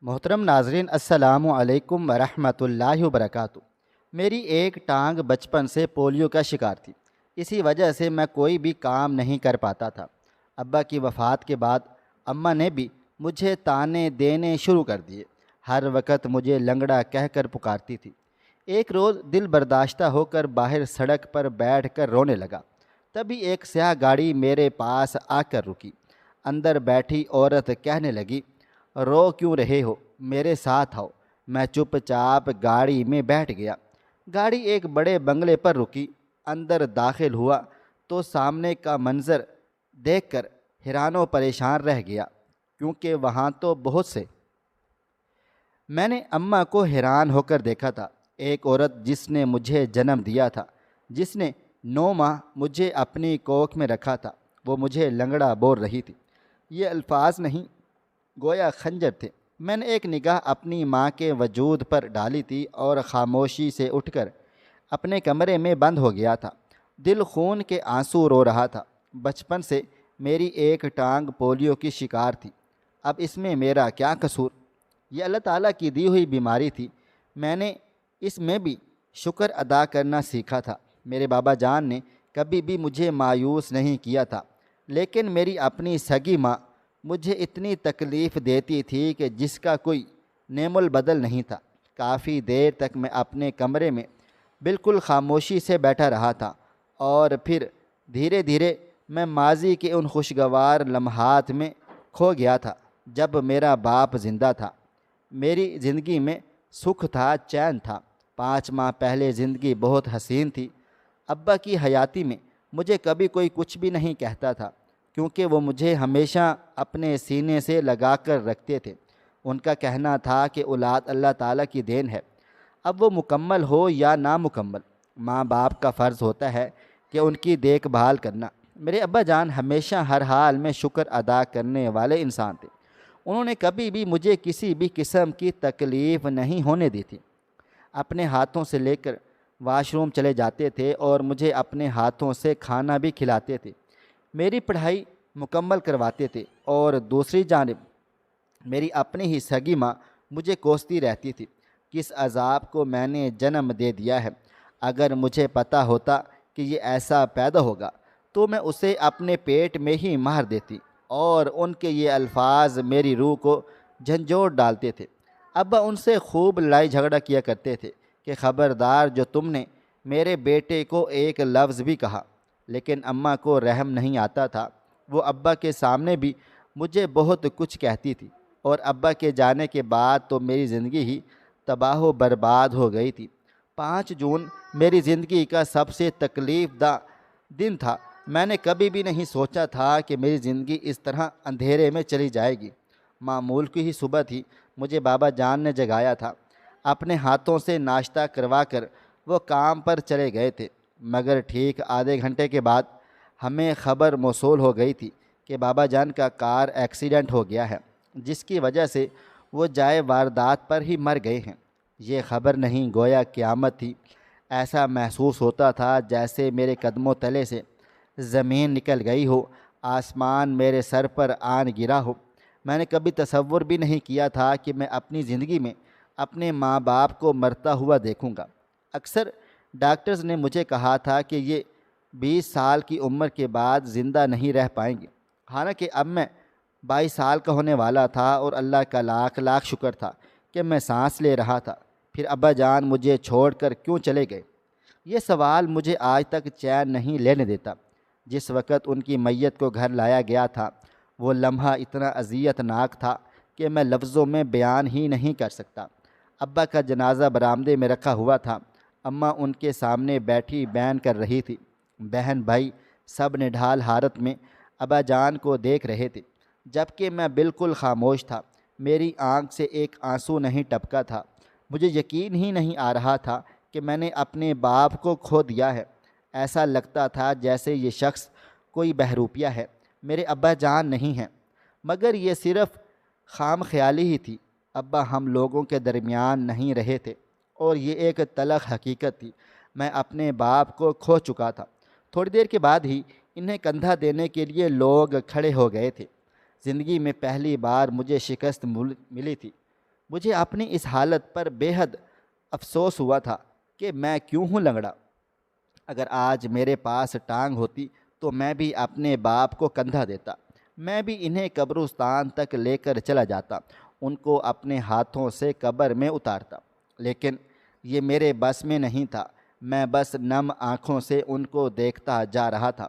محترم ناظرین، السلام علیکم ورحمۃ اللہ وبرکاتہ۔ میری ایک ٹانگ بچپن سے پولیو کا شکار تھی۔ اسی وجہ سے میں کوئی بھی کام نہیں کر پاتا تھا۔ ابا کی وفات کے بعد اماں نے بھی مجھے تانے دینے شروع کر دیے۔ ہر وقت مجھے لنگڑا کہہ کر پکارتی تھی۔ ایک روز دل برداشتہ ہو کر باہر سڑک پر بیٹھ کر رونے لگا۔ تبھی ایک سیاہ گاڑی میرے پاس آ کر رکی۔ اندر بیٹھی عورت کہنے لگی، رو کیوں رہے ہو، میرے ساتھ آؤ۔ میں چپ چاپ گاڑی میں بیٹھ گیا۔ گاڑی ایک بڑے بنگلے پر رکی۔ اندر داخل ہوا تو سامنے کا منظر دیکھ کر حیران و پریشان رہ گیا، کیونکہ وہاں تو بہت سے میں نے اماں کو حیران ہو کر دیکھا تھا۔ ایک عورت جس نے مجھے جنم دیا تھا، جس نے 9 ماہ مجھے اپنی کوکھ میں رکھا تھا، وہ مجھے لنگڑا بول رہی تھی۔ یہ الفاظ نہیں، گویا خنجر تھے۔ میں نے ایک نگاہ اپنی ماں کے وجود پر ڈالی تھی اور خاموشی سے اٹھ کر اپنے کمرے میں بند ہو گیا تھا۔ دل خون کے آنسو رو رہا تھا۔ بچپن سے میری ایک ٹانگ پولیو کی شکار تھی، اب اس میں میرا کیا قصور؟ یہ اللہ تعالیٰ کی دی ہوئی بیماری تھی۔ میں نے اس میں بھی شکر ادا کرنا سیکھا تھا۔ میرے بابا جان نے کبھی بھی مجھے مایوس نہیں کیا تھا، لیکن میری اپنی سگی ماں مجھے اتنی تکلیف دیتی تھی کہ جس کا کوئی نعم البدل نہیں تھا۔ کافی دیر تک میں اپنے کمرے میں بالکل خاموشی سے بیٹھا رہا تھا، اور پھر دھیرے دھیرے میں ماضی کے ان خوشگوار لمحات میں کھو گیا تھا جب میرا باپ زندہ تھا۔ میری زندگی میں سکھ تھا، چین تھا۔ 5 ماہ پہلے زندگی بہت حسین تھی۔ ابا کی حیاتی میں مجھے کبھی کوئی کچھ بھی نہیں کہتا تھا، کیونکہ وہ مجھے ہمیشہ اپنے سینے سے لگا کر رکھتے تھے۔ ان کا کہنا تھا کہ اولاد اللہ تعالیٰ کی دین ہے، اب وہ مکمل ہو یا نامکمل، ماں باپ کا فرض ہوتا ہے کہ ان کی دیکھ بھال کرنا۔ میرے ابا جان ہمیشہ ہر حال میں شکر ادا کرنے والے انسان تھے۔ انہوں نے کبھی بھی مجھے کسی بھی قسم کی تکلیف نہیں ہونے دی تھی۔ اپنے ہاتھوں سے لے کر واش روم چلے جاتے تھے اور مجھے اپنے ہاتھوں سے کھانا بھی کھلاتے تھے۔ میری پڑھائی مکمل کرواتے تھے، اور دوسری جانب میری اپنی ہی سگی ماں مجھے کوستی رہتی تھی، کس عذاب کو میں نے جنم دے دیا ہے۔ اگر مجھے پتہ ہوتا کہ یہ ایسا پیدا ہوگا تو میں اسے اپنے پیٹ میں ہی مار دیتی، اور ان کے یہ الفاظ میری روح کو جھنجھوڑ ڈالتے تھے۔ ابا ان سے خوب لڑائی جھگڑا کیا کرتے تھے کہ خبردار جو تم نے میرے بیٹے کو ایک لفظ بھی کہا، لیکن اماں کو رحم نہیں آتا تھا۔ وہ ابا کے سامنے بھی مجھے بہت کچھ کہتی تھی، اور ابا کے جانے کے بعد تو میری زندگی ہی تباہ و برباد ہو گئی تھی۔ 5 جون میری زندگی کا سب سے تکلیف دہ دن تھا۔ میں نے کبھی بھی نہیں سوچا تھا کہ میری زندگی اس طرح اندھیرے میں چلی جائے گی۔ معمول کی ہی صبح تھی، مجھے بابا جان نے جگایا تھا۔ اپنے ہاتھوں سے ناشتہ کروا کر وہ کام پر چلے گئے تھے، مگر ٹھیک آدھے گھنٹے کے بعد ہمیں خبر موصول ہو گئی تھی کہ بابا جان کا کار ایکسیڈنٹ ہو گیا ہے، جس کی وجہ سے وہ جائے واردات پر ہی مر گئے ہیں۔ یہ خبر نہیں، گویا قیامت تھی۔ ایسا محسوس ہوتا تھا جیسے میرے قدموں تلے سے زمین نکل گئی ہو، آسمان میرے سر پر آن گرا ہو۔ میں نے کبھی تصور بھی نہیں کیا تھا کہ میں اپنی زندگی میں اپنے ماں باپ کو مرتا ہوا دیکھوں گا۔ اکثر ڈاکٹرز نے مجھے کہا تھا کہ یہ 20 سال کی عمر کے بعد زندہ نہیں رہ پائیں گے، حالانکہ اب میں 22 سال کا ہونے والا تھا، اور اللہ کا لاکھ لاکھ شکر تھا کہ میں سانس لے رہا تھا۔ پھر ابا جان مجھے چھوڑ کر کیوں چلے گئے؟ یہ سوال مجھے آج تک چین نہیں لینے دیتا۔ جس وقت ان کی میت کو گھر لایا گیا تھا، وہ لمحہ اتنا اذیت ناک تھا کہ میں لفظوں میں بیان ہی نہیں کر سکتا۔ ابا کا جنازہ برآمدے میں رکھا ہوا تھا۔ اماں ان کے سامنے بیٹھی بیان کر رہی تھی۔ بہن بھائی سب نڈھال حالت میں ابا جان کو دیکھ رہے تھے، جبکہ میں بالکل خاموش تھا۔ میری آنکھ سے ایک آنسو نہیں ٹپکا تھا۔ مجھے یقین ہی نہیں آ رہا تھا کہ میں نے اپنے باپ کو کھو دیا ہے۔ ایسا لگتا تھا جیسے یہ شخص کوئی بہروپیہ ہے، میرے ابا جان نہیں ہیں۔ مگر یہ صرف خام خیالی ہی تھی۔ ابا ہم لوگوں کے درمیان نہیں رہے تھے، اور یہ ایک تلخ حقیقت تھی۔ میں اپنے باپ کو کھو چکا تھا۔ تھوڑی دیر کے بعد ہی انہیں کندھا دینے کے لیے لوگ کھڑے ہو گئے تھے۔ زندگی میں پہلی بار مجھے شکست ملی تھی۔ مجھے اپنی اس حالت پر بے حد افسوس ہوا تھا کہ میں کیوں ہوں لنگڑا۔ اگر آج میرے پاس ٹانگ ہوتی تو میں بھی اپنے باپ کو کندھا دیتا، میں بھی انہیں قبرستان تک لے کر چلا جاتا، ان کو اپنے ہاتھوں سے قبر میں اتارتا۔ لیکن یہ میرے بس میں نہیں تھا، میں بس نم آنکھوں سے ان کو دیکھتا جا رہا تھا۔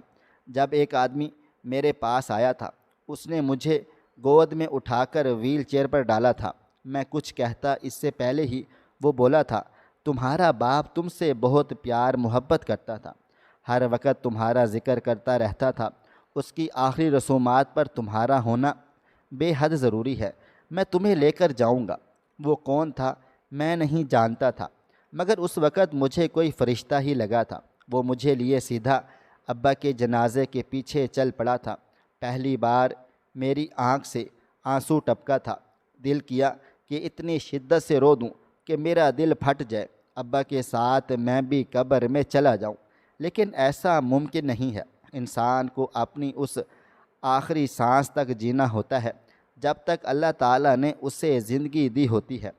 جب ایک آدمی میرے پاس آیا تھا، اس نے مجھے گود میں اٹھا کر ویل چیئر پر ڈالا تھا۔ میں کچھ کہتا اس سے پہلے ہی وہ بولا تھا، تمہارا باپ تم سے بہت پیار محبت کرتا تھا، ہر وقت تمہارا ذکر کرتا رہتا تھا، اس کی آخری رسومات پر تمہارا ہونا بے حد ضروری ہے، میں تمہیں لے کر جاؤں گا۔ وہ کون تھا میں نہیں جانتا تھا، مگر اس وقت مجھے کوئی فرشتہ ہی لگا تھا۔ وہ مجھے لیے سیدھا ابا کے جنازے کے پیچھے چل پڑا تھا۔ پہلی بار میری آنکھ سے آنسو ٹپکا تھا، دل کیا کہ اتنی شدت سے رو دوں کہ میرا دل پھٹ جائے، ابا کے ساتھ میں بھی قبر میں چلا جاؤں، لیکن ایسا ممکن نہیں ہے۔ انسان کو اپنی اس آخری سانس تک جینا ہوتا ہے جب تک اللہ تعالیٰ نے اسے زندگی دی ہوتی ہے۔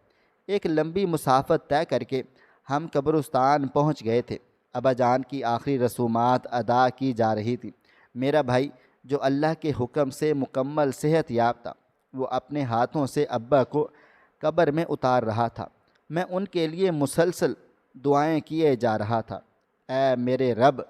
ایک لمبی مسافت طے کر کے ہم قبرستان پہنچ گئے تھے۔ ابا جان کی آخری رسومات ادا کی جا رہی تھی۔ میرا بھائی جو اللہ کے حکم سے مکمل صحت یاب تھا، وہ اپنے ہاتھوں سے ابا کو قبر میں اتار رہا تھا۔ میں ان کے لیے مسلسل دعائیں کیے جا رہا تھا، اے میرے رب،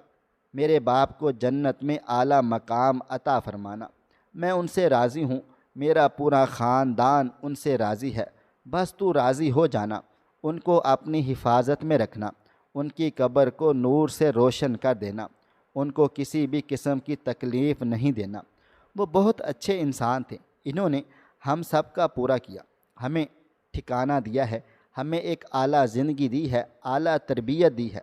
میرے باپ کو جنت میں اعلیٰ مقام عطا فرمانا۔ میں ان سے راضی ہوں، میرا پورا خاندان ان سے راضی ہے، بس تو راضی ہو جانا۔ ان کو اپنی حفاظت میں رکھنا، ان کی قبر کو نور سے روشن کر دینا، ان کو کسی بھی قسم کی تکلیف نہیں دینا۔ وہ بہت اچھے انسان تھے، انہوں نے ہم سب کا پورا کیا، ہمیں ٹھکانہ دیا ہے، ہمیں ایک اعلیٰ زندگی دی ہے، اعلیٰ تربیت دی ہے۔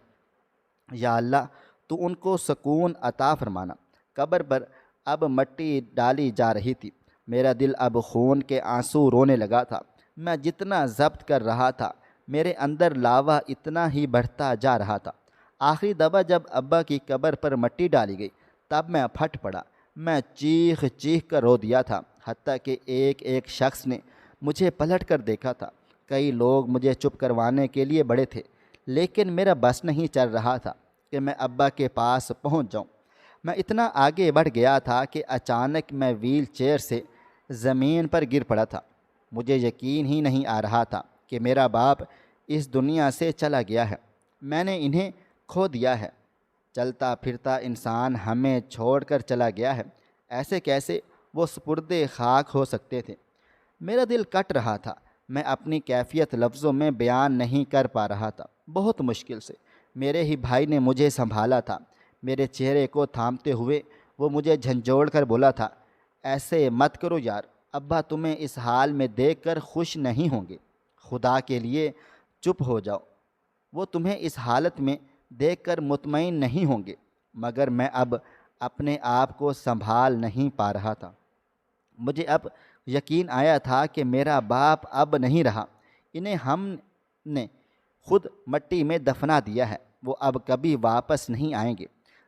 یا اللہ تو ان کو سکون عطا فرمانا۔ قبر پر اب مٹی ڈالی جا رہی تھی، میرا دل اب خون کے آنسو رونے لگا تھا۔ میں جتنا ضبط کر رہا تھا، میرے اندر لاوا اتنا ہی بڑھتا جا رہا تھا۔ آخری دفعہ جب ابا کی قبر پر مٹی ڈالی گئی تب میں پھٹ پڑا، میں چیخ چیخ کر رو دیا تھا، حتیٰ کہ ایک ایک شخص نے مجھے پلٹ کر دیکھا تھا۔ کئی لوگ مجھے چپ کروانے کے لیے بڑے تھے، لیکن میرا بس نہیں چل رہا تھا کہ میں ابا کے پاس پہنچ جاؤں۔ میں اتنا آگے بڑھ گیا تھا کہ اچانک میں ویل چیئر سے زمین پر گر پڑا تھا۔ مجھے یقین ہی نہیں آ رہا تھا کہ میرا باپ اس دنیا سے چلا گیا ہے، میں نے انہیں کھو دیا ہے۔ چلتا پھرتا انسان ہمیں چھوڑ کر چلا گیا ہے، ایسے کیسے وہ سپرد خاک ہو سکتے تھے؟ میرا دل کٹ رہا تھا، میں اپنی کیفیت لفظوں میں بیان نہیں کر پا رہا تھا۔ بہت مشکل سے میرے ہی بھائی نے مجھے سنبھالا تھا، میرے چہرے کو تھامتے ہوئے وہ مجھے جھنجھوڑ کر بولا تھا، ایسے مت کرو یار، ابا تمہیں اس حال میں دیکھ کر خوش نہیں ہوں گے، خدا کے لیے چپ ہو جاؤ، وہ تمہیں اس حالت میں دیکھ کر مطمئن نہیں ہوں گے۔ مگر میں اب اپنے آپ کو سنبھال نہیں پا رہا تھا۔ مجھے اب یقین آیا تھا کہ میرا باپ اب نہیں رہا، انہیں ہم نے خود مٹی میں دفنا دیا ہے، وہ اب کبھی واپس نہیں آئیں گے۔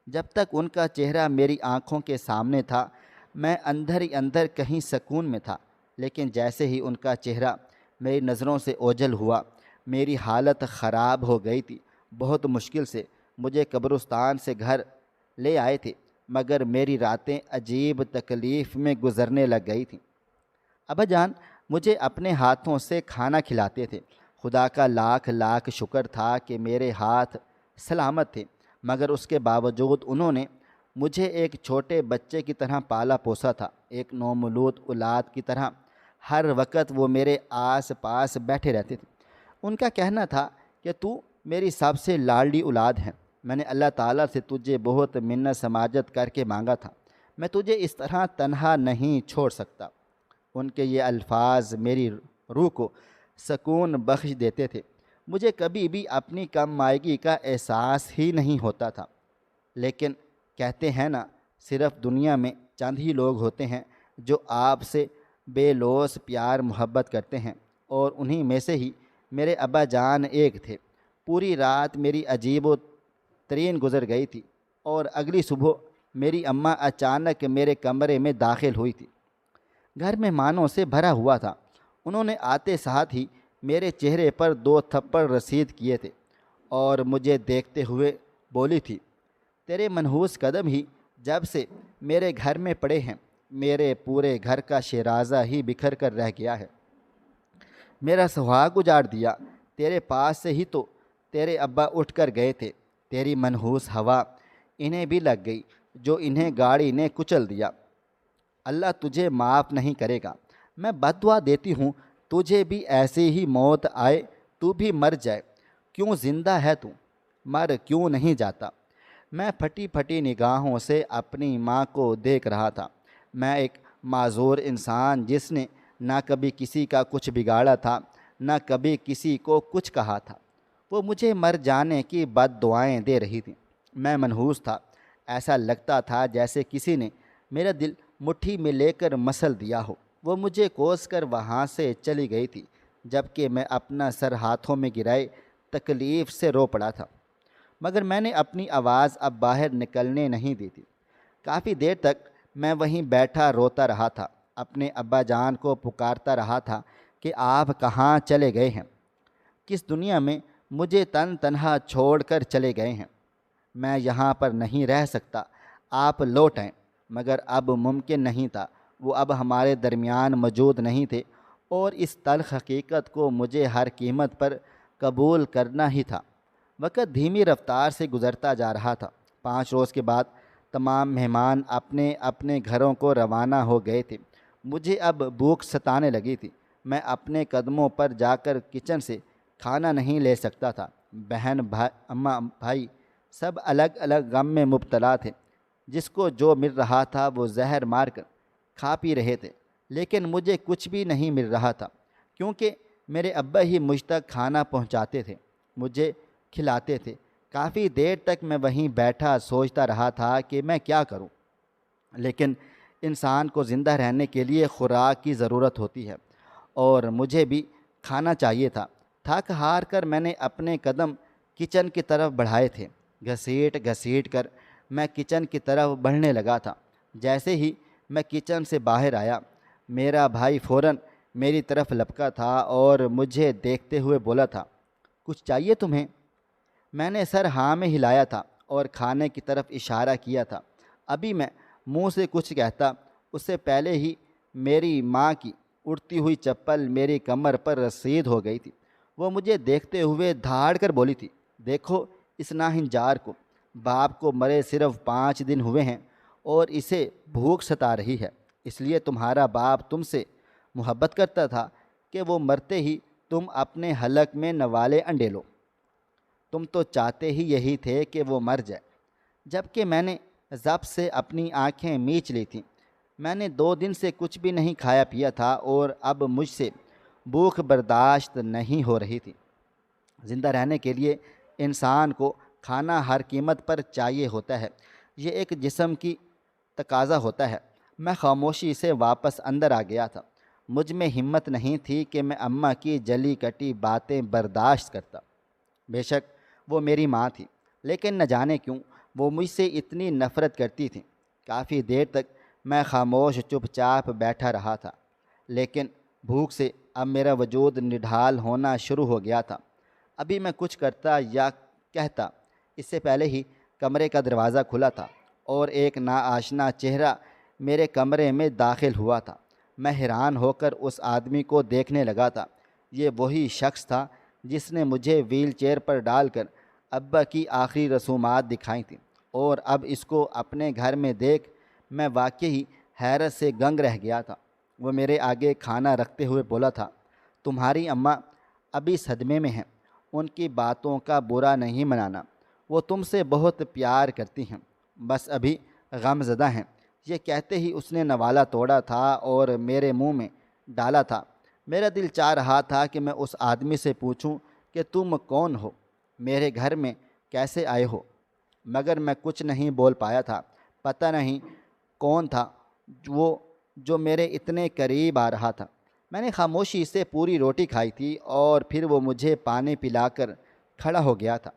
جب تک ان کا چہرہ میری آنکھوں کے سامنے تھا، میں اندر ہی اندر کہیں سکون میں تھا، لیکن جیسے ہی ان کا چہرہ میری نظروں سے اوجھل ہوا، میری حالت خراب ہو گئی تھی۔ بہت مشکل سے مجھے قبرستان سے گھر لے آئے تھے، مگر میری راتیں عجیب تکلیف میں گزرنے لگ گئی تھیں۔ ابا جان مجھے اپنے ہاتھوں سے کھانا کھلاتے تھے، خدا کا لاکھ لاکھ شکر تھا کہ میرے ہاتھ سلامت تھے، مگر اس کے باوجود انہوں نے مجھے ایک چھوٹے بچے کی طرح پالا پوسا تھا، ایک نومولود اولاد کی طرح۔ ہر وقت وہ میرے آس پاس بیٹھے رہتے تھے۔ ان کا کہنا تھا کہ تو میری سب سے لاڈلی اولاد ہے، میں نے اللہ تعالیٰ سے تجھے بہت منت سماجت کر کے مانگا تھا، میں تجھے اس طرح تنہا نہیں چھوڑ سکتا۔ ان کے یہ الفاظ میری روح کو سکون بخش دیتے تھے۔ مجھے کبھی بھی اپنی کم مائگی کا احساس ہی نہیں ہوتا تھا، لیکن کہتے ہیں نا، صرف دنیا میں چند ہی لوگ ہوتے ہیں جو آپ سے بے لوث پیار محبت کرتے ہیں، اور انہی میں سے ہی میرے ابا جان ایک تھے۔ پوری رات میری عجیب و ترین گزر گئی تھی، اور اگلی صبح میری اماں اچانک میرے کمرے میں داخل ہوئی تھی۔ گھر مہمانوں سے بھرا ہوا تھا، انہوں نے آتے ساتھ ہی میرے چہرے پر 2 تھپڑ رسید کیے تھے اور مجھے دیکھتے ہوئے بولی تھی، تیرے منحوس قدم ہی جب سے میرے گھر میں پڑے ہیں میرے پورے گھر کا شیرازہ ہی بکھر کر رہ گیا ہے، میرا سہاگ اجاڑ دیا۔ تیرے پاس سے ہی تو تیرے ابا اٹھ کر گئے تھے، تیری منحوس ہوا انہیں بھی لگ گئی جو انہیں گاڑی نے کچل دیا۔ اللہ تجھے معاف نہیں کرے گا۔ میں بد دعا دیتی ہوں تجھے بھی ایسی ہی موت آئے، تو بھی مر جائے۔ کیوں زندہ ہے تو، مر کیوں نہیں جاتا؟ میں پھٹی پھٹی نگاہوں سے اپنی ماں کو دیکھ رہا تھا۔ میں ایک معذور انسان جس نے نہ کبھی کسی کا کچھ بگاڑا تھا، نہ کبھی کسی کو کچھ کہا تھا، وہ مجھے مر جانے کی بد دعائیں دے رہی تھی۔ میں منحوس تھا، ایسا لگتا تھا جیسے کسی نے میرا دل مٹھی میں لے کر مسل دیا ہو۔ وہ مجھے کوس کر وہاں سے چلی گئی تھی، جب کہ میں اپنا سر ہاتھوں میں گرائے تکلیف سے رو پڑا تھا، مگر میں نے اپنی آواز اب باہر نکلنے نہیں دی تھی۔ کافی دیر تک میں وہیں بیٹھا روتا رہا تھا، اپنے ابا جان کو پکارتا رہا تھا کہ آپ کہاں چلے گئے ہیں، کس دنیا میں مجھے تنہا چھوڑ کر چلے گئے ہیں۔ میں یہاں پر نہیں رہ سکتا، آپ لوٹ آئیں۔ مگر اب ممکن نہیں تھا، وہ اب ہمارے درمیان موجود نہیں تھے، اور اس تلخ حقیقت کو مجھے ہر قیمت پر قبول کرنا ہی تھا۔ وقت دھیمی رفتار سے گزرتا جا رہا تھا۔ 5 روز کے بعد تمام مہمان اپنے اپنے گھروں کو روانہ ہو گئے تھے۔ مجھے اب بھوک ستانے لگی تھی۔ میں اپنے قدموں پر جا کر کچن سے کھانا نہیں لے سکتا تھا۔ بہن، اماں، بھائی سب الگ الگ غم میں مبتلا تھے۔ جس کو جو مل رہا تھا وہ زہر مار کر کھا پی رہے تھے، لیکن مجھے کچھ بھی نہیں مل رہا تھا، کیونکہ میرے ابا ہی مجھ تک کھانا پہنچاتے تھے، مجھے کھلاتے تھے۔ کافی دیر تک میں وہیں بیٹھا سوچتا رہا تھا کہ میں کیا کروں، لیکن انسان کو زندہ رہنے کے لیے خوراک کی ضرورت ہوتی ہے، اور مجھے بھی کھانا چاہیے تھا۔ تھک ہار کر میں نے اپنے قدم کچن کی طرف بڑھائے تھے۔ گھسیٹ گھسیٹ کر میں کچن کی طرف بڑھنے لگا تھا۔ جیسے ہی میں کچن سے باہر آیا، میرا بھائی فوراً میری طرف لپکا تھا اور مجھے دیکھتے ہوئے بولا تھا، کچھ چاہیے تمہیں؟ میں نے سر ہاں میں ہلایا تھا اور کھانے کی طرف اشارہ کیا تھا۔ ابھی میں منہ سے کچھ کہتا، اس سے پہلے ہی میری ماں کی اڑتی ہوئی چپل میری کمر پر رسید ہو گئی تھی۔ وہ مجھے دیکھتے ہوئے دھاڑ کر بولی تھی، دیکھو اس ناہنجار کو، باپ کو مرے صرف 5 دن ہوئے ہیں اور اسے بھوک ستا رہی ہے، اس لیے تمہارا باپ تم سے محبت کرتا تھا کہ وہ مرتے ہی تم اپنے حلق میں نوالے انڈے لو۔ تم تو چاہتے ہی یہی تھے کہ وہ مر جائے۔ جب کہ میں نے ضبط سے اپنی آنکھیں میچ لی تھیں۔ میں نے 2 دن سے کچھ بھی نہیں کھایا پیا تھا اور اب مجھ سے بھوک برداشت نہیں ہو رہی تھی۔ زندہ رہنے کے لیے انسان کو کھانا ہر قیمت پر چاہیے ہوتا ہے، یہ ایک جسم کی تقاضا ہوتا ہے۔ میں خاموشی سے واپس اندر آ گیا تھا۔ مجھ میں ہمت نہیں تھی کہ میں اماں کی جلی کٹی باتیں برداشت کرتا۔ بے شک وہ میری ماں تھی، لیکن نہ جانے کیوں وہ مجھ سے اتنی نفرت کرتی تھیں۔ کافی دیر تک میں خاموش چپ چاپ بیٹھا رہا تھا، لیکن بھوک سے اب میرا وجود نڈھال ہونا شروع ہو گیا تھا۔ ابھی میں کچھ کرتا یا کہتا، اس سے پہلے ہی کمرے کا دروازہ کھلا تھا اور ایک ناآشنا چہرہ میرے کمرے میں داخل ہوا تھا۔ میں حیران ہو کر اس آدمی کو دیکھنے لگا تھا۔ یہ وہی شخص تھا جس نے مجھے ویل چیئر پر ڈال کر ابا کی آخری رسومات دکھائی تھیں، اور اب اس کو اپنے گھر میں دیکھ میں واقعی حیرت سے گنگ رہ گیا تھا۔ وہ میرے آگے کھانا رکھتے ہوئے بولا تھا، تمہاری اماں ابھی صدمے میں ہیں، ان کی باتوں کا برا نہیں منانا، وہ تم سے بہت پیار کرتی ہیں، بس ابھی غم زدہ ہیں۔ یہ کہتے ہی اس نے نوالا توڑا تھا اور میرے منہ میں ڈالا تھا۔ میرا دل چاہ رہا تھا کہ میں اس آدمی سے پوچھوں کہ تم کون ہو، میرے گھر میں کیسے آئے ہو، مگر میں کچھ نہیں بول پایا تھا۔ پتہ نہیں کون تھا وہ جو میرے اتنے قریب آ رہا تھا۔ میں نے خاموشی سے پوری روٹی کھائی تھی اور پھر وہ مجھے پانی پلا کر کھڑا ہو گیا تھا۔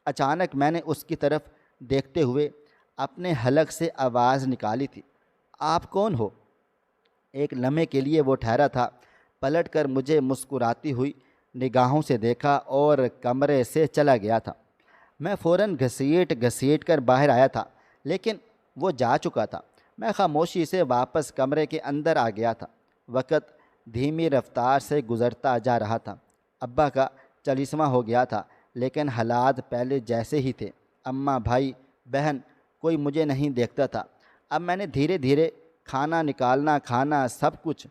اچانک میں نے اس کی طرف دیکھتے ہوئے اپنے حلق سے آواز نکالی تھی، آپ کون ہو؟ ایک لمحے کے لیے وہ ٹھہرا تھا، پلٹ کر مجھے مسکراتی ہوئی نگاہوں سے دیکھا اور کمرے سے چلا گیا تھا۔ میں فوراً گھسیٹ کر باہر آیا تھا، لیکن وہ جا چکا تھا۔ میں خاموشی سے واپس کمرے کے اندر آ گیا تھا۔ وقت دھیمی رفتار سے گزرتا جا رہا تھا۔ ابا کا 40واں ہو گیا تھا، لیکن حالات پہلے جیسے ہی تھے۔ اماں، بھائی، بہن، کوئی مجھے نہیں دیکھتا تھا۔ اب میں نے دھیرے دھیرے کھانا نکالنا، کھانا سب کچھ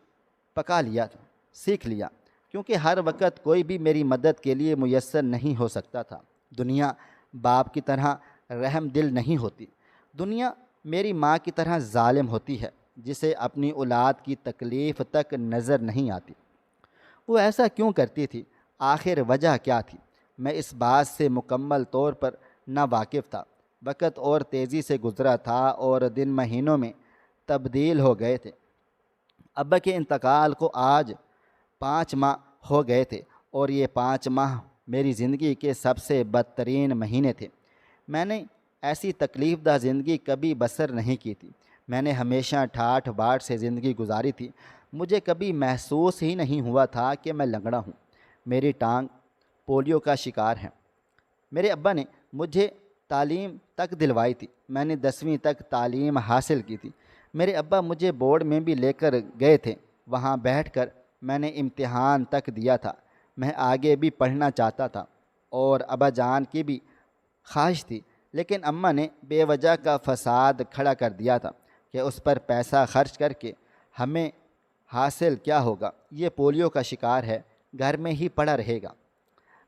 پکا لیا تھا، سیکھ لیا، کیونکہ ہر وقت کوئی بھی میری مدد کے لیے میسر نہیں ہو سکتا تھا۔ دنیا باپ کی طرح رحم دل نہیں ہوتی۔ دنیا میری ماں کی طرح ظالم ہوتی ہے، جسے اپنی اولاد کی تکلیف تک نظر نہیں آتی۔ وہ ایسا کیوں کرتی تھی؟ آخر وجہ کیا تھی؟ میں اس بات سے مکمل طور پر نا واقف تھا۔ وقت اور تیزی سے گزرا تھا اور دن مہینوں میں تبدیل ہو گئے تھے۔ ابا کے انتقال کو آج 5 ماہ ہو گئے تھے، اور یہ 5 ماہ میری زندگی کے سب سے بدترین مہینے تھے۔ میں نے ایسی تکلیف دہ زندگی کبھی بسر نہیں کی تھی۔ میں نے ہمیشہ ٹھاٹھ باٹھ سے زندگی گزاری تھی۔ مجھے کبھی محسوس ہی نہیں ہوا تھا کہ میں لنگڑا ہوں۔ میری ٹانگ پولیو کا شکار ہے۔ میرے ابا نے مجھے تعلیم تک دلوائی تھی۔ میں نے 10ویں تک تعلیم حاصل کی تھی۔ میرے ابا مجھے بورڈ میں بھی لے کر گئے تھے۔ وہاں بیٹھ کر میں نے امتحان تک دیا تھا۔ میں آگے بھی پڑھنا چاہتا تھا، اور ابا جان کی بھی خواہش تھی، لیکن اماں نے بے وجہ کا فساد کھڑا کر دیا تھا کہ اس پر پیسہ خرچ کر کے ہمیں حاصل کیا ہوگا؟ یہ پولیو کا شکار ہے، گھر میں ہی پڑا رہے گا۔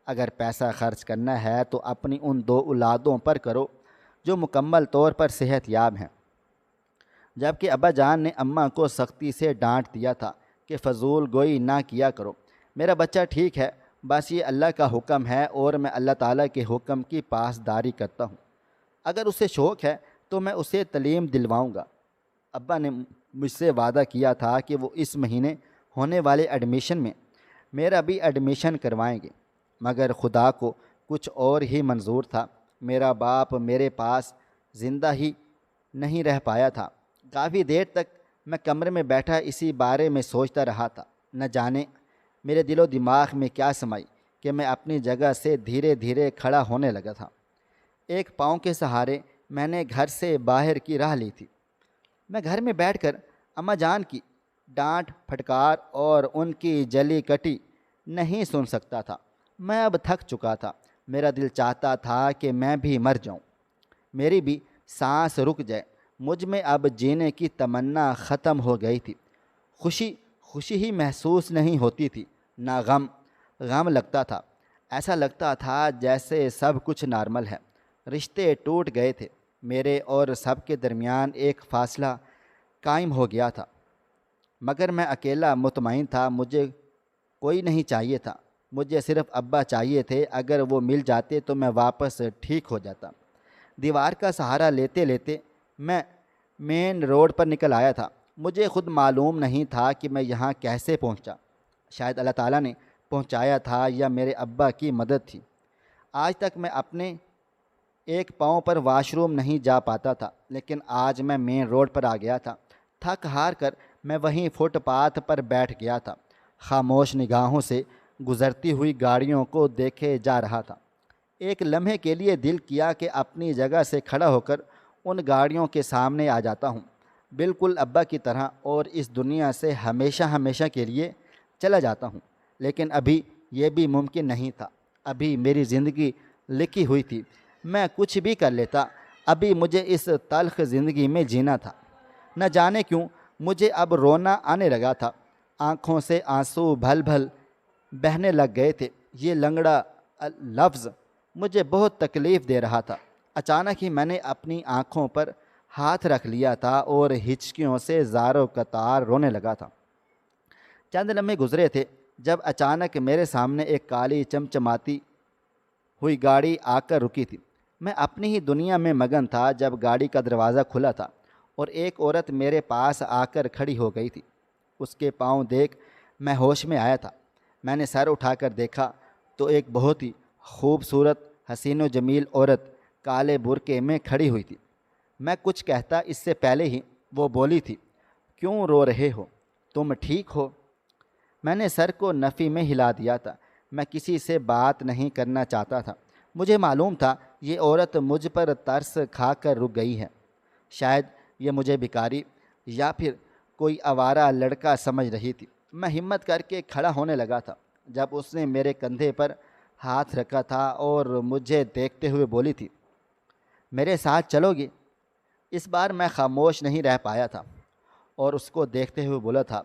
اگر پیسہ خرچ کرنا ہے تو اپنی ان 2 اولادوں پر کرو جو مکمل طور پر صحت یاب ہیں۔ جبکہ ابا جان نے اماں کو سختی سے ڈانٹ دیا تھا کہ فضول گوئی نہ کیا کرو، میرا بچہ ٹھیک ہے، بس یہ اللہ کا حکم ہے اور میں اللہ تعالیٰ کے حکم کی پاسداری کرتا ہوں۔ اگر اسے شوق ہے تو میں اسے تعلیم دلواؤں گا۔ ابا نے مجھ سے وعدہ کیا تھا کہ وہ اس مہینے ہونے والے ایڈمیشن میں میرا بھی ایڈمیشن کروائیں گے، مگر خدا کو کچھ اور ہی منظور تھا۔ میرا باپ میرے پاس زندہ ہی نہیں رہ پایا تھا۔ کافی دیر تک میں کمرے میں بیٹھا اسی بارے میں سوچتا رہا تھا۔ نہ جانے میرے دل و دماغ میں کیا سمائی کہ میں اپنی جگہ سے دھیرے دھیرے کھڑا ہونے لگا تھا۔ ایک پاؤں کے سہارے میں نے گھر سے باہر کی راہ لی تھی۔ میں گھر میں بیٹھ کر اماں جان کی ڈانٹ پھٹکار اور ان کی جلی کٹی نہیں سن سکتا تھا۔ میں اب تھک چکا تھا۔ میرا دل چاہتا تھا کہ میں بھی مر جاؤں، میری بھی سانس رک جائے۔ مجھ میں اب جینے کی تمنا ختم ہو گئی تھی۔ خوشی ہی محسوس نہیں ہوتی تھی، نہ غم لگتا تھا۔ ایسا لگتا تھا جیسے سب کچھ نارمل ہے۔ رشتے ٹوٹ گئے تھے، میرے اور سب کے درمیان ایک فاصلہ قائم ہو گیا تھا، مگر میں اکیلا مطمئن تھا۔ مجھے کوئی نہیں چاہیے تھا، مجھے صرف ابا چاہیے تھے۔ اگر وہ مل جاتے تو میں واپس ٹھیک ہو جاتا۔ دیوار کا سہارا لیتے لیتے میں مین روڈ پر نکل آیا تھا۔ مجھے خود معلوم نہیں تھا کہ میں یہاں کیسے پہنچا۔ شاید اللہ تعالیٰ نے پہنچایا تھا یا میرے ابا کی مدد تھی۔ آج تک میں اپنے ایک پاؤں پر واش روم نہیں جا پاتا تھا، لیکن آج میں مین روڈ پر آ گیا تھا۔ تھک ہار کر میں وہیں فٹ پاتھ پر بیٹھ گیا تھا، خاموش نگاہوں سے گزرتی ہوئی گاڑیوں کو دیکھے جا رہا تھا۔ ایک لمحے کے لیے دل کیا کہ اپنی جگہ سے کھڑا ہو کر ان گاڑیوں کے سامنے آ جاتا ہوں، بالکل ابا کی طرح، اور اس دنیا سے ہمیشہ کے لیے چلا جاتا ہوں۔ لیکن ابھی یہ بھی ممکن نہیں تھا۔ ابھی میری زندگی لکھی ہوئی تھی، میں کچھ بھی کر لیتا۔ ابھی مجھے اس تلخ زندگی میں جینا تھا۔ نہ جانے کیوں مجھے اب رونا آنے لگا تھا۔ آنکھوں سے آنسو بھل بھل بہنے لگ گئے تھے۔ یہ لنگڑا لفظ مجھے بہت تکلیف دے رہا تھا۔ اچانک ہی میں نے اپنی آنکھوں پر ہاتھ رکھ لیا تھا اور ہچکیوں سے زاروں قطار رونے لگا تھا۔ چند لمحے گزرے تھے جب اچانک میرے سامنے ایک کالی چمچماتی ہوئی گاڑی آ کر رکی تھی۔ میں اپنی ہی دنیا میں مگن تھا جب گاڑی کا دروازہ کھلا تھا اور ایک عورت میرے پاس آ کر کھڑی ہو گئی تھی۔ اس کے پاؤں دیکھ میں ہوش میں آیا تھا۔ میں نے سر اٹھا کر دیکھا تو ایک بہت ہی خوبصورت حسین و جمیل عورت کالے برقعے میں کھڑی ہوئی تھی۔ میں کچھ کہتا اس سے پہلے ہی وہ بولی تھی، کیوں رو رہے ہو؟ تم ٹھیک ہو؟ میں نے سر کو نفی میں ہلا دیا تھا۔ میں کسی سے بات نہیں کرنا چاہتا تھا۔ مجھے معلوم تھا یہ عورت مجھ پر ترس کھا کر رک گئی ہے۔ شاید یہ مجھے بھکاری یا پھر کوئی آوارہ لڑکا سمجھ رہی تھی۔ میں ہمت کر کے کھڑا ہونے لگا تھا جب اس نے میرے کندھے پر ہاتھ رکھا تھا اور مجھے دیکھتے ہوئے بولی تھی، میرے ساتھ چلو گے؟ اس بار میں خاموش نہیں رہ پایا تھا اور اس کو دیکھتے ہوئے بولا تھا،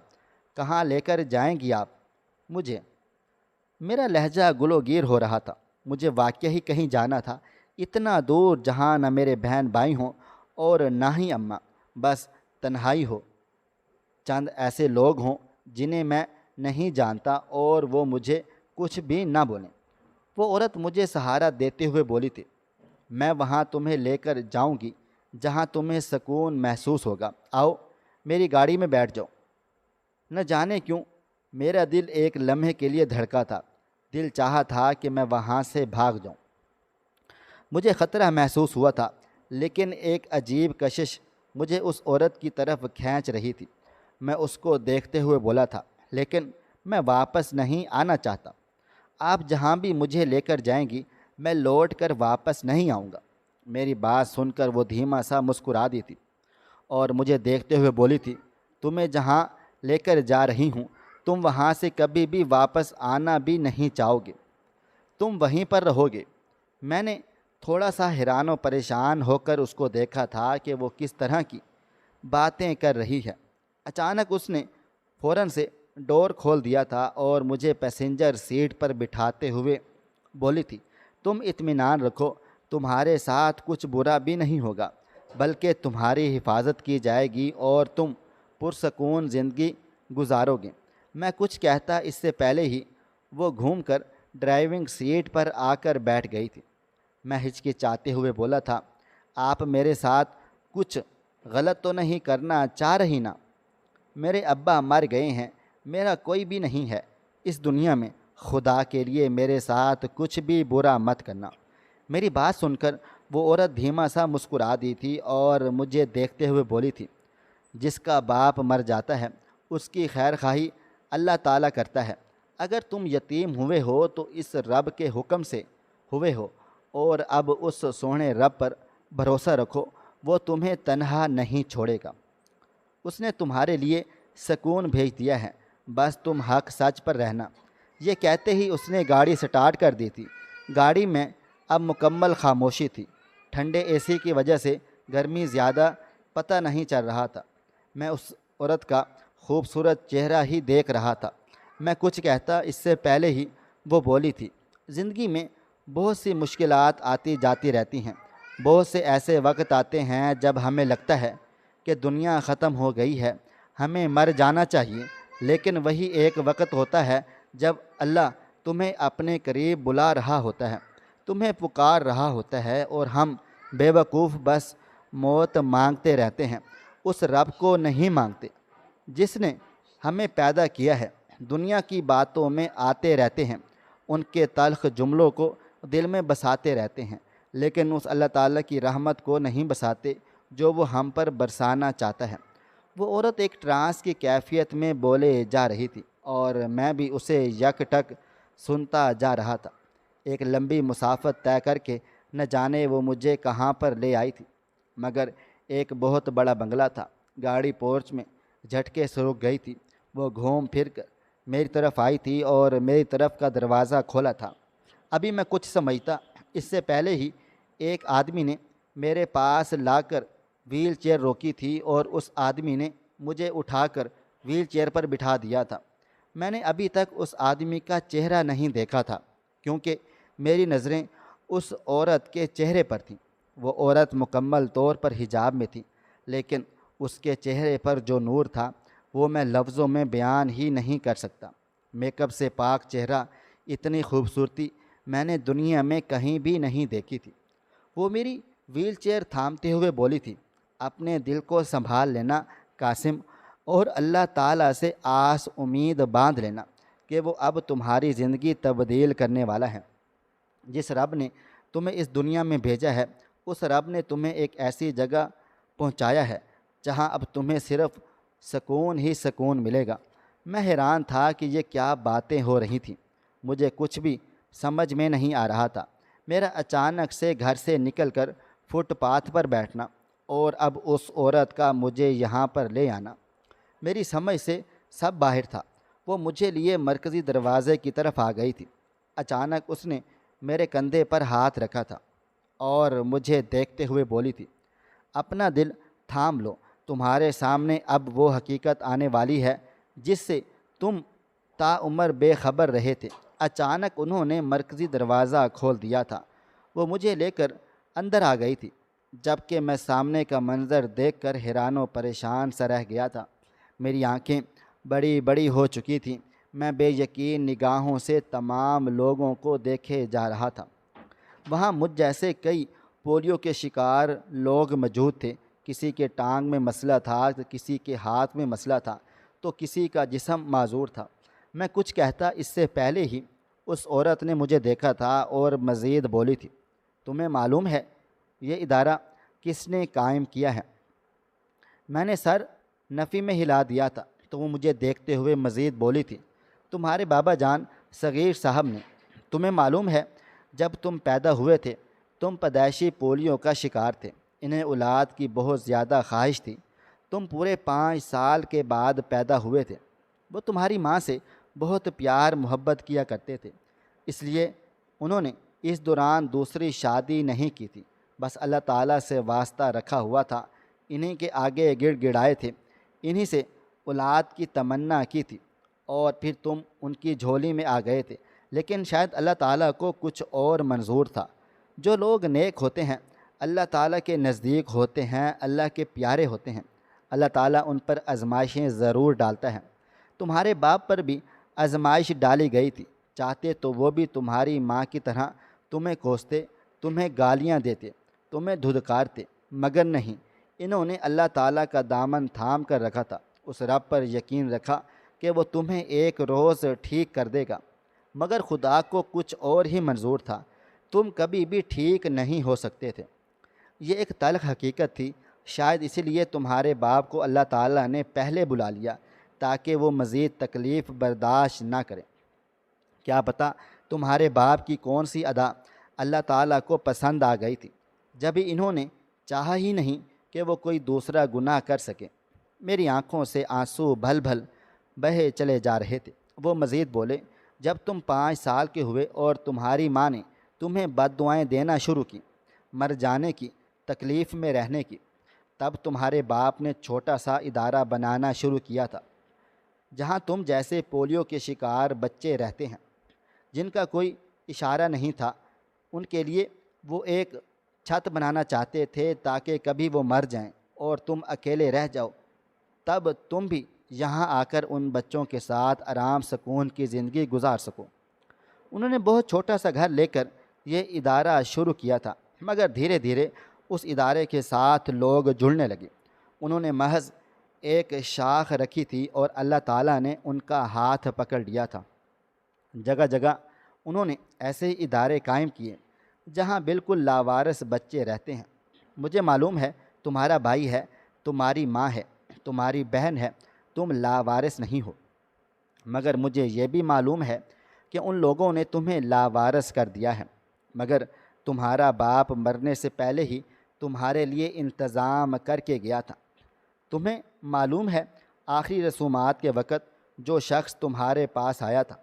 کہاں لے کر جائیں گی آپ مجھے؟ میرا لہجہ گلو گیر ہو رہا تھا۔ مجھے واقعی ہی کہیں جانا تھا، اتنا دور جہاں نہ میرے بہن بھائی ہوں اور نہ ہی اماں، بس تنہائی ہو، چند ایسے لوگ ہوں جنہیں میں نہیں جانتا اور وہ مجھے کچھ بھی نہ بولیں۔ وہ عورت مجھے سہارا دیتے ہوئے بولی تھی، میں وہاں تمہیں لے کر جاؤں گی جہاں تمہیں سکون محسوس ہوگا، آؤ میری گاڑی میں بیٹھ جاؤ۔ نہ جانے کیوں میرا دل ایک لمحے کے لیے دھڑکا تھا۔ دل چاہا تھا کہ میں وہاں سے بھاگ جاؤں۔ مجھے خطرہ محسوس ہوا تھا، لیکن ایک عجیب کشش مجھے اس عورت کی طرف کھینچ رہی تھی۔ میں اس کو دیکھتے ہوئے بولا تھا، لیکن میں واپس نہیں آنا چاہتا۔ آپ جہاں بھی مجھے لے کر جائیں گی میں لوٹ کر واپس نہیں آؤں گا۔ میری بات سن کر وہ دھیما سا مسکرا دی تھی اور مجھے دیکھتے ہوئے بولی تھی، تمہیں جہاں لے کر جا رہی ہوں تم وہاں سے کبھی بھی واپس آنا بھی نہیں چاہو گے، تم وہیں پر رہو گے۔ میں نے تھوڑا سا حیران و پریشان ہو کر اس کو دیکھا تھا کہ وہ کس طرح کی باتیں کر رہی ہے۔ اچانک اس نے فوراً سے ڈور کھول دیا تھا اور مجھے پیسنجر سیٹ پر بٹھاتے ہوئے بولی تھی، تم اطمینان رکھو، تمہارے ساتھ کچھ برا بھی نہیں ہوگا، بلکہ تمہاری حفاظت کی جائے گی اور تم پرسکون زندگی گزارو گے۔ میں کچھ کہتا اس سے پہلے ہی وہ گھوم کر ڈرائیونگ سیٹ پر آ کر بیٹھ گئی تھی۔ میں ہچکچاتے ہوئے بولا تھا، آپ میرے ساتھ کچھ غلط تو نہیں کرنا چاہ رہی نا؟ میرے ابا مر گئے ہیں، میرا کوئی بھی نہیں ہے اس دنیا میں، خدا کے لیے میرے ساتھ کچھ بھی برا مت کرنا۔ میری بات سن کر وہ عورت دھیما سا مسکرا دی تھی اور مجھے دیکھتے ہوئے بولی تھی، جس کا باپ مر جاتا ہے اس کی خیر خواہی اللہ تعالیٰ کرتا ہے۔ اگر تم یتیم ہوئے ہو تو اس رب کے حکم سے ہوئے ہو، اور اب اس سونے رب پر بھروسہ رکھو، وہ تمہیں تنہا نہیں چھوڑے گا۔ اس نے تمہارے لیے سکون بھیج دیا ہے، بس تم حق سچ پر رہنا۔ یہ کہتے ہی اس نے گاڑی سٹارٹ کر دی تھی۔ گاڑی میں اب مکمل خاموشی تھی۔ ٹھنڈے اے سی کی وجہ سے گرمی زیادہ پتہ نہیں چل رہا تھا۔ میں اس عورت کا خوبصورت چہرہ ہی دیکھ رہا تھا۔ میں کچھ کہتا اس سے پہلے ہی وہ بولی تھی، زندگی میں بہت سی مشکلات آتی جاتی رہتی ہیں، بہت سے ایسے وقت آتے ہیں جب ہمیں لگتا ہے کہ دنیا ختم ہو گئی ہے، ہمیں مر جانا چاہیے، لیکن وہی ایک وقت ہوتا ہے جب اللہ تمہیں اپنے قریب بلا رہا ہوتا ہے، تمہیں پکار رہا ہوتا ہے، اور ہم بے وقوف بس موت مانگتے رہتے ہیں، اس رب کو نہیں مانگتے جس نے ہمیں پیدا کیا ہے۔ دنیا کی باتوں میں آتے رہتے ہیں، ان کے تلخ جملوں کو دل میں بساتے رہتے ہیں، لیکن اس اللہ تعالیٰ کی رحمت کو نہیں بساتے جو وہ ہم پر برسانا چاہتا ہے۔ وہ عورت ایک ٹرانس کی کیفیت میں بولے جا رہی تھی اور میں بھی اسے یک ٹک سنتا جا رہا تھا۔ ایک لمبی مسافت طے کر کے نہ جانے وہ مجھے کہاں پر لے آئی تھی، مگر ایک بہت بڑا بنگلہ تھا۔ گاڑی پورچ میں جھٹکے سے رک گئی تھی۔ وہ گھوم پھر کر میری طرف آئی تھی اور میری طرف کا دروازہ کھولا تھا۔ ابھی میں کچھ سمجھتا اس سے پہلے ہی ایک آدمی نے میرے پاس لا کر ویل چیئر روکی تھی اور اس آدمی نے مجھے اٹھا کر ویل چیئر پر بٹھا دیا تھا۔ میں نے ابھی تک اس آدمی کا چہرہ نہیں دیکھا تھا کیونکہ میری نظریں اس عورت کے چہرے پر تھیں۔ وہ عورت مکمل طور پر حجاب میں تھی، لیکن اس کے چہرے پر جو نور تھا وہ میں لفظوں میں بیان ہی نہیں کر سکتا۔ میک اپ سے پاک چہرہ، اتنی خوبصورتی میں نے دنیا میں کہیں بھی نہیں دیکھی تھی۔ وہ میری ویل چیئر تھامتے ہوئے بولی تھی، اپنے دل کو سنبھال لینا قاسم، اور اللہ تعالیٰ سے آس امید باندھ لینا کہ وہ اب تمہاری زندگی تبدیل کرنے والا ہے۔ جس رب نے تمہیں اس دنیا میں بھیجا ہے، اس رب نے تمہیں ایک ایسی جگہ پہنچایا ہے جہاں اب تمہیں صرف سکون ہی سکون ملے گا۔ میں حیران تھا کہ یہ کیا باتیں ہو رہی تھیں، مجھے کچھ بھی سمجھ میں نہیں آ رہا تھا۔ میرا اچانک سے گھر سے نکل کر فٹ پاتھ پر بیٹھنا اور اب اس عورت کا مجھے یہاں پر لے آنا میری سمجھ سے سب باہر تھا۔ وہ مجھے لیے مرکزی دروازے کی طرف آ گئی تھی۔ اچانک اس نے میرے کندھے پر ہاتھ رکھا تھا اور مجھے دیکھتے ہوئے بولی تھی، اپنا دل تھام لو، تمہارے سامنے اب وہ حقیقت آنے والی ہے جس سے تم عمر بے خبر رہے تھے۔ اچانک انہوں نے مرکزی دروازہ کھول دیا تھا۔ وہ مجھے لے کر اندر آ گئی تھی، جبکہ میں سامنے کا منظر دیکھ کر حیران و پریشان سا رہ گیا تھا۔ میری آنکھیں بڑی بڑی ہو چکی تھیں، میں بے یقین نگاہوں سے تمام لوگوں کو دیکھے جا رہا تھا۔ وہاں مجھ جیسے کئی پولیو کے شکار لوگ موجود تھے۔ کسی کے ٹانگ میں مسئلہ تھا، تو کسی کے ہاتھ میں مسئلہ تھا، تو کسی کا جسم معذور تھا۔ میں کچھ کہتا اس سے پہلے ہی اس عورت نے مجھے دیکھا تھا اور مزید بولی تھی، تمہیں معلوم ہے یہ ادارہ کس نے قائم کیا ہے؟ میں نے سر نفی میں ہلا دیا تھا، تو وہ مجھے دیکھتے ہوئے مزید بولی تھی، تمہارے بابا جان صغیر صاحب نے۔ تمہیں معلوم ہے جب تم پیدا ہوئے تھے تم پیدائشی پولیو کا شکار تھے، انہیں اولاد کی بہت زیادہ خواہش تھی۔ تم پورے 5 سال کے بعد پیدا ہوئے تھے۔ وہ تمہاری ماں سے بہت پیار محبت کیا کرتے تھے، اس لیے انہوں نے اس دوران دوسری شادی نہیں کی تھی، بس اللہ تعالیٰ سے واسطہ رکھا ہوا تھا، انہی کے آگے گڑ گڑائے تھے، انہی سے اولاد کی تمنا کی تھی، اور پھر تم ان کی جھولی میں آ گئے تھے۔ لیکن شاید اللہ تعالیٰ کو کچھ اور منظور تھا۔ جو لوگ نیک ہوتے ہیں اللہ تعالیٰ کے نزدیک ہوتے ہیں، اللہ کے پیارے ہوتے ہیں، اللہ تعالیٰ ان پر آزمائشیں ضرور ڈالتا ہے۔ تمہارے باپ پر بھی آزمائش ڈالی گئی تھی، چاہتے تو وہ بھی تمہاری ماں کی طرح تمہیں کوستے، تمہیں گالیاں دیتے، تمہیں دھدکارتے، مگر نہیں، انہوں نے اللہ تعالیٰ کا دامن تھام کر رکھا تھا، اس رب پر یقین رکھا کہ وہ تمہیں ایک روز ٹھیک کر دے گا، مگر خدا کو کچھ اور ہی منظور تھا، تم کبھی بھی ٹھیک نہیں ہو سکتے تھے۔ یہ ایک تلخ حقیقت تھی، شاید اسی لیے تمہارے باپ کو اللہ تعالیٰ نے پہلے بلا لیا تاکہ وہ مزید تکلیف برداشت نہ کرے۔ کیا پتہ تمہارے باپ کی کون سی ادا اللہ تعالیٰ کو پسند آ گئی تھی، جبھی انہوں نے چاہا ہی نہیں کہ وہ کوئی دوسرا گناہ کر سکے۔ میری آنکھوں سے آنسو بھل بھل بہے چلے جا رہے تھے۔ وہ مزید بولے، جب تم 5 سال کے ہوئے اور تمہاری ماں نے تمہیں بد دعائیں دینا شروع کی، مر جانے کی، تکلیف میں رہنے کی، تب تمہارے باپ نے چھوٹا سا ادارہ بنانا شروع کیا تھا، جہاں تم جیسے پولیو کے شکار بچے رہتے ہیں، جن کا کوئی اشارہ نہیں تھا۔ ان کے لیے وہ ایک چھت بنانا چاہتے تھے تاکہ کبھی وہ مر جائیں اور تم اکیلے رہ جاؤ، تب تم بھی یہاں آ کر ان بچوں کے ساتھ آرام سکون کی زندگی گزار سکو۔ انہوں نے بہت چھوٹا سا گھر لے کر یہ ادارہ شروع کیا تھا، مگر دھیرے دھیرے اس ادارے کے ساتھ لوگ جڑنے لگے۔ انہوں نے محض ایک شاخ رکھی تھی اور اللہ تعالیٰ نے ان کا ہاتھ پکڑ لیا تھا۔ جگہ جگہ انہوں نے ایسے ہی ادارے قائم کیے جہاں بالکل لاوارث بچے رہتے ہیں۔ مجھے معلوم ہے تمہارا بھائی ہے، تمہاری ماں ہے، تمہاری بہن ہے، تم لاوارث نہیں ہو، مگر مجھے یہ بھی معلوم ہے کہ ان لوگوں نے تمہیں لاوارث کر دیا ہے، مگر تمہارا باپ مرنے سے پہلے ہی تمہارے لیے انتظام کر کے گیا تھا۔ تمہیں معلوم ہے آخری رسومات کے وقت جو شخص تمہارے پاس آیا تھا،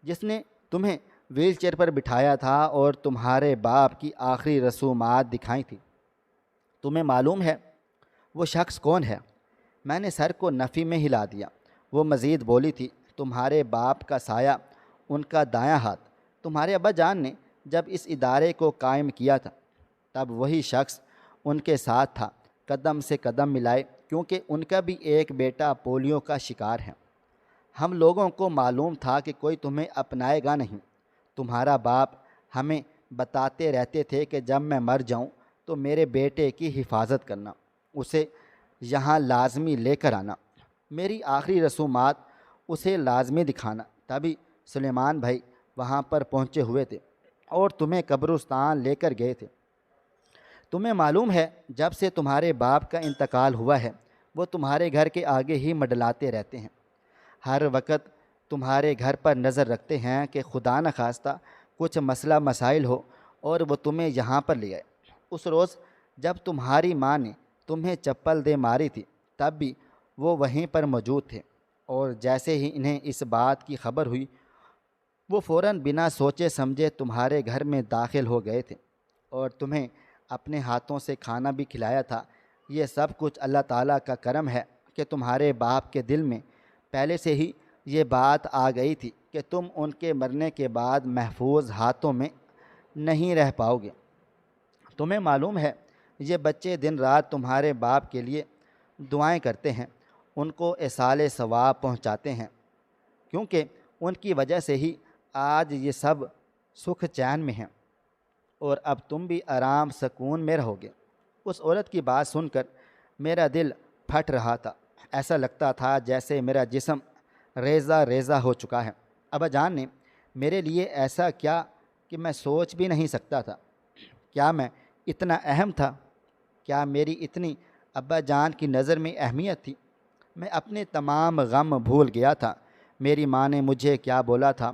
جس نے تمہیں ویل چیئر پر بٹھایا تھا اور تمہارے باپ کی آخری رسومات دکھائی تھی، تمہیں معلوم ہے وہ شخص کون ہے؟ میں نے سر کو نفی میں ہلا دیا۔ وہ مزید بولی تھی، تمہارے باپ کا سایہ، ان کا دایاں ہاتھ۔ تمہارے ابا جان نے جب اس ادارے کو قائم کیا تھا تب وہی شخص ان کے ساتھ تھا، قدم سے قدم ملائے، کیونکہ ان کا بھی ایک بیٹا پولیو کا شکار ہے۔ ہم لوگوں کو معلوم تھا کہ کوئی تمہیں اپنائے گا نہیں۔ تمہارا باپ ہمیں بتاتے رہتے تھے کہ جب میں مر جاؤں تو میرے بیٹے کی حفاظت کرنا، اسے یہاں لازمی لے کر آنا، میری آخری رسومات اسے لازمی دکھانا۔ تبھی سلیمان بھائی وہاں پر پہنچے ہوئے تھے اور تمہیں قبرستان لے کر گئے تھے۔ تمہیں معلوم ہے جب سے تمہارے باپ کا انتقال ہوا ہے وہ تمہارے گھر کے آگے ہی منڈلاتے رہتے ہیں۔ ہر وقت تمہارے گھر پر نظر رکھتے ہیں کہ خدا نخواستہ کچھ مسئلہ مسائل ہو اور وہ تمہیں یہاں پر لے آئے۔ اس روز جب تمہاری ماں نے تمہیں چپل دے ماری تھی تب بھی وہ وہیں پر موجود تھے، اور جیسے ہی انہیں اس بات کی خبر ہوئی وہ فوراً بنا سوچے سمجھے تمہارے گھر میں داخل ہو گئے تھے اور تمہیں اپنے ہاتھوں سے کھانا بھی کھلایا تھا۔ یہ سب کچھ اللہ تعالیٰ کا کرم ہے کہ تمہارے باپ کے دل میں پہلے سے ہی یہ بات آ گئی تھی کہ تم ان کے مرنے کے بعد محفوظ ہاتھوں میں نہیں رہ پاؤ گے۔ تمہیں معلوم ہے یہ بچے دن رات تمہارے باپ کے لیے دعائیں کرتے ہیں، ان کو ایصال ثواب پہنچاتے ہیں، کیونکہ ان کی وجہ سے ہی آج یہ سب سکھ چین میں ہیں، اور اب تم بھی آرام سکون میں رہو گے۔ اس عورت کی بات سن کر میرا دل پھٹ رہا تھا، ایسا لگتا تھا جیسے میرا جسم ریزہ ریزہ ہو چکا ہے۔ ابا جان نے میرے لیے ایسا کیا کہ میں سوچ بھی نہیں سکتا تھا۔ کیا میں اتنا اہم تھا؟ کیا میری اتنی ابا جان کی نظر میں اہمیت تھی؟ میں اپنے تمام غم بھول گیا تھا۔ میری ماں نے مجھے کیا بولا تھا،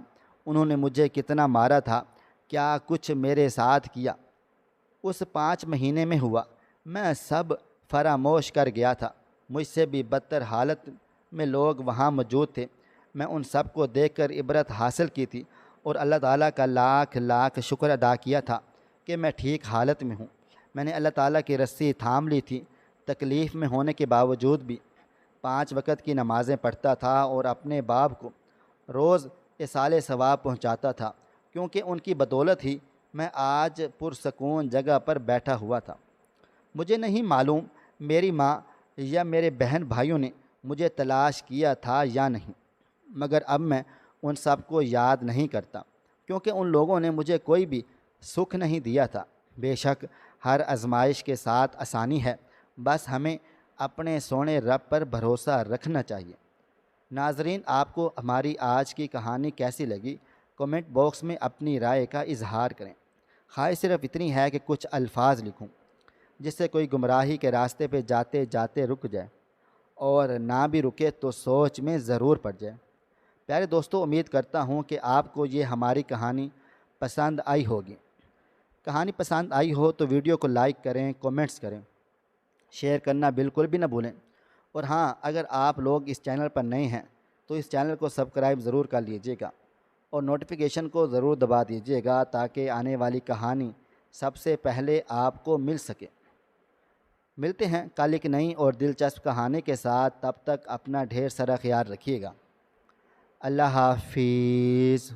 انہوں نے مجھے کتنا مارا تھا، کیا کچھ میرے ساتھ کیا، اس 5 مہینے میں ہوا، میں سب فراموش کر گیا تھا۔ مجھ سے بھی بدتر حالت میں لوگ وہاں موجود تھے، میں ان سب کو دیکھ کر عبرت حاصل کی تھی اور اللہ تعالیٰ کا لاکھ لاکھ شکر ادا کیا تھا کہ میں ٹھیک حالت میں ہوں۔ میں نے اللہ تعالیٰ کی رسی تھام لی تھی۔ تکلیف میں ہونے کے باوجود بھی 5 وقت کی نمازیں پڑھتا تھا اور اپنے باپ کو روز ایصال ثواب پہنچاتا تھا، کیونکہ ان کی بدولت ہی میں آج پرسکون جگہ پر بیٹھا ہوا تھا۔ مجھے نہیں معلوم میری ماں یا میرے بہن بھائیوں نے مجھے تلاش کیا تھا یا نہیں، مگر اب میں ان سب کو یاد نہیں کرتا، کیونکہ ان لوگوں نے مجھے کوئی بھی سکھ نہیں دیا تھا۔ بے شک ہر آزمائش کے ساتھ آسانی ہے، بس ہمیں اپنے سونے رب پر بھروسہ رکھنا چاہیے۔ ناظرین، آپ کو ہماری آج کی کہانی کیسی لگی؟ کومنٹ باکس میں اپنی رائے کا اظہار کریں۔ خواہش صرف اتنی ہے کہ کچھ الفاظ لکھوں جس سے کوئی گمراہی کے راستے پہ جاتے جاتے رک جائے، اور نہ بھی رکے تو سوچ میں ضرور پڑ جائے۔ پیارے دوستو، امید کرتا ہوں کہ آپ کو یہ ہماری کہانی پسند آئی ہوگی۔ کہانی پسند آئی ہو تو ویڈیو کو لائک کریں، کومنٹس کریں، شیئر کرنا بالکل بھی نہ بھولیں، اور ہاں، اگر آپ لوگ اس چینل پر نئے ہیں تو اس چینل کو سبسکرائب ضرور کر لیجیے گا اور نوٹیفیکیشن کو ضرور دبا دیجیے گا تاکہ آنے والی کہانی سب سے پہلے آپ کو مل سکے۔ ملتے ہیں کل ایک نئی اور دلچسپ کہانی کے ساتھ، تب تک اپنا ڈھیر سارا خیال رکھیے گا۔ اللہ حافظ۔